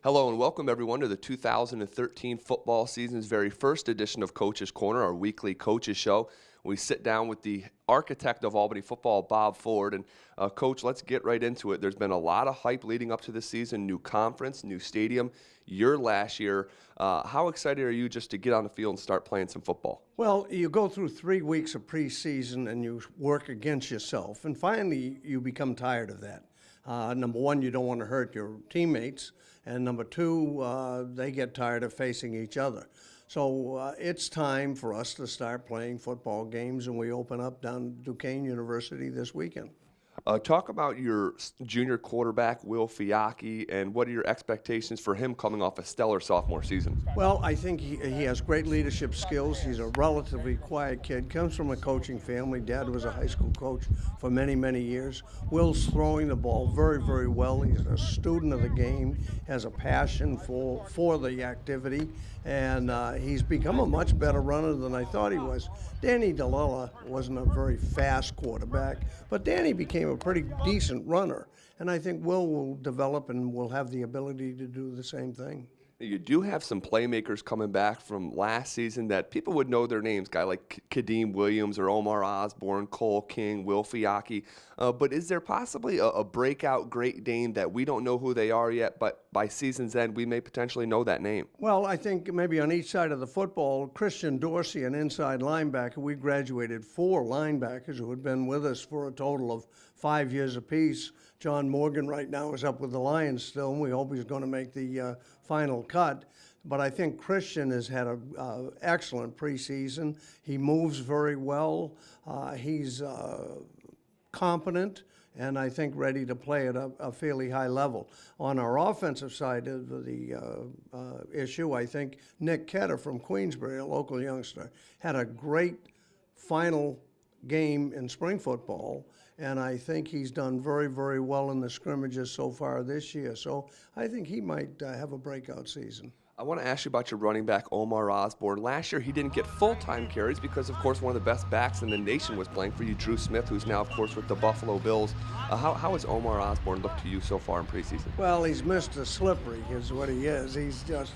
Hello and welcome everyone to the 2013 football season's very first edition of Coach's Corner, our weekly coaches show. We sit down with the architect of Albany football, Bob Ford. And Coach, let's get right into it. There's been a lot of hype leading up to this season, new conference, new stadium, your last year. How excited are you just to get on the field and start playing some football? Well, you go through 3 weeks of preseason and you work against yourself, and finally you become tired of that. Number one, you don't want to hurt your teammates, and number two, they get tired of facing each other. So it's time for us to start playing football games, and we open up down at Duquesne University this weekend. Talk about your junior quarterback, Will Fiacchi, and what are your expectations for him coming off a stellar sophomore season? Well, I think he has great leadership skills. He's a relatively quiet kid, comes from a coaching family. Dad was a high school coach for many, many years. Will's throwing the ball very, very well. He's a student of the game, has a passion for the activity, and he's become a much better runner than I thought he was. Danny DeLella wasn't a very fast quarterback, but Danny became a pretty decent runner, and I think will develop and will have the ability to do the same thing. You do have some playmakers coming back from last season that people would know their names, guy like Kadeem Williams or Omar Osborne, Cole King, Will Fiacchi. But is there possibly a breakout great name that we don't know who they are yet, but by season's end we may potentially know that name? Well, I think maybe on each side of the football, Christian Dorsey, an inside linebacker, we graduated 4 linebackers who had been with us for a total of 5 years apiece. John Morgan right now is up with the Lions still, and we hope he's going to make the final cut. But I think Christian has had an excellent preseason. He moves very well. He's competent and I think ready to play at a fairly high level. On our offensive side of the issue, I think Nick Ketter from Queensbury, a local youngster, had a great final game in spring football, and I think he's done very, very well in the scrimmages so far this year. So I think he might have a breakout season. I want to ask you about your running back, Omar Osborne. Last year, he didn't get full-time carries because, of course, one of the best backs in the nation was playing for you, Drew Smith, who's now, of course, with the Buffalo Bills. How has Omar Osborne looked to you so far in preseason? Well, he's Mr. Slippery is what he is. He's just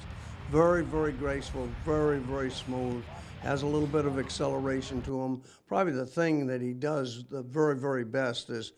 very, very graceful, very, very smooth, has a little bit of acceleration to him. Probably the thing that he does the very, very best is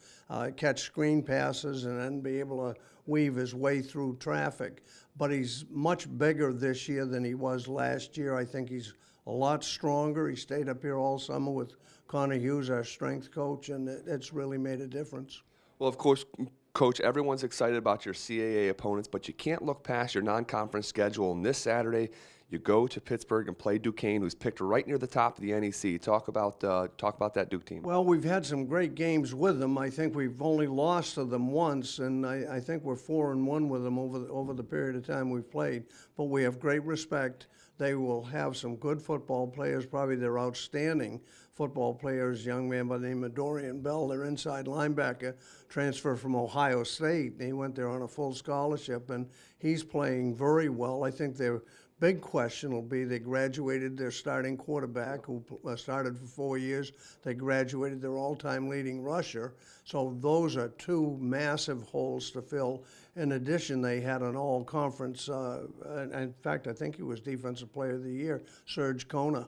catch screen passes and then be able to weave his way through traffic. But he's much bigger this year than he was last year. I think he's a lot stronger. He stayed up here all summer with Connor Hughes, our strength coach, and it's really made a difference. Well, of course, Coach, everyone's excited about your CAA opponents, but you can't look past your non-conference schedule. And this Saturday, you go to Pittsburgh and play Duquesne, who's picked right near the top of the NEC. Talk about that Duke team. Well, we've had some great games with them. I think we've only lost to them once, and I think we're 4-1 with them over the period of time we've played. But we have great respect. They will have some good football players, probably their outstanding football players, young man by the name of Dorian Bell, their inside linebacker, transferred from Ohio State. He went there on a full scholarship, and he's playing very well. I think their big question will be they graduated their starting quarterback, who started for 4 years. They graduated their all-time leading rusher. So those are 2 massive holes to fill. In addition, they had an all-conference, in fact, I think he was Defensive Player of the Year, Serge Kona,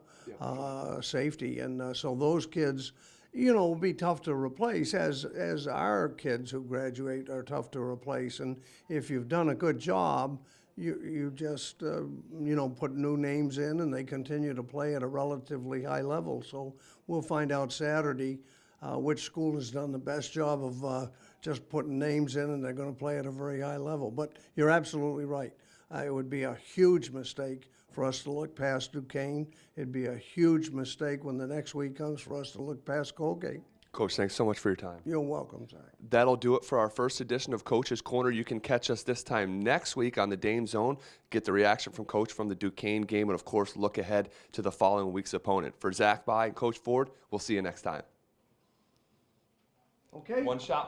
safety. And so those kids, will be tough to replace, as our kids who graduate are tough to replace. And if you've done a good job, you just, put new names in, and they continue to play at a relatively high level. So we'll find out Saturday which school has done the best job of just putting names in, and they're going to play at a very high level. But you're absolutely right. It would be a huge mistake for us to look past Duquesne. It'd be a huge mistake when the next week comes for us to look past Colgate. Coach, thanks so much for your time. You're welcome, Zach. That'll do it for our first edition of Coach's Corner. You can catch us this time next week on the Dame Zone, get the reaction from Coach from the Duquesne game, and, of course, look ahead to the following week's opponent. For Zach By and Coach Ford, we'll see you next time. Okay. One shot.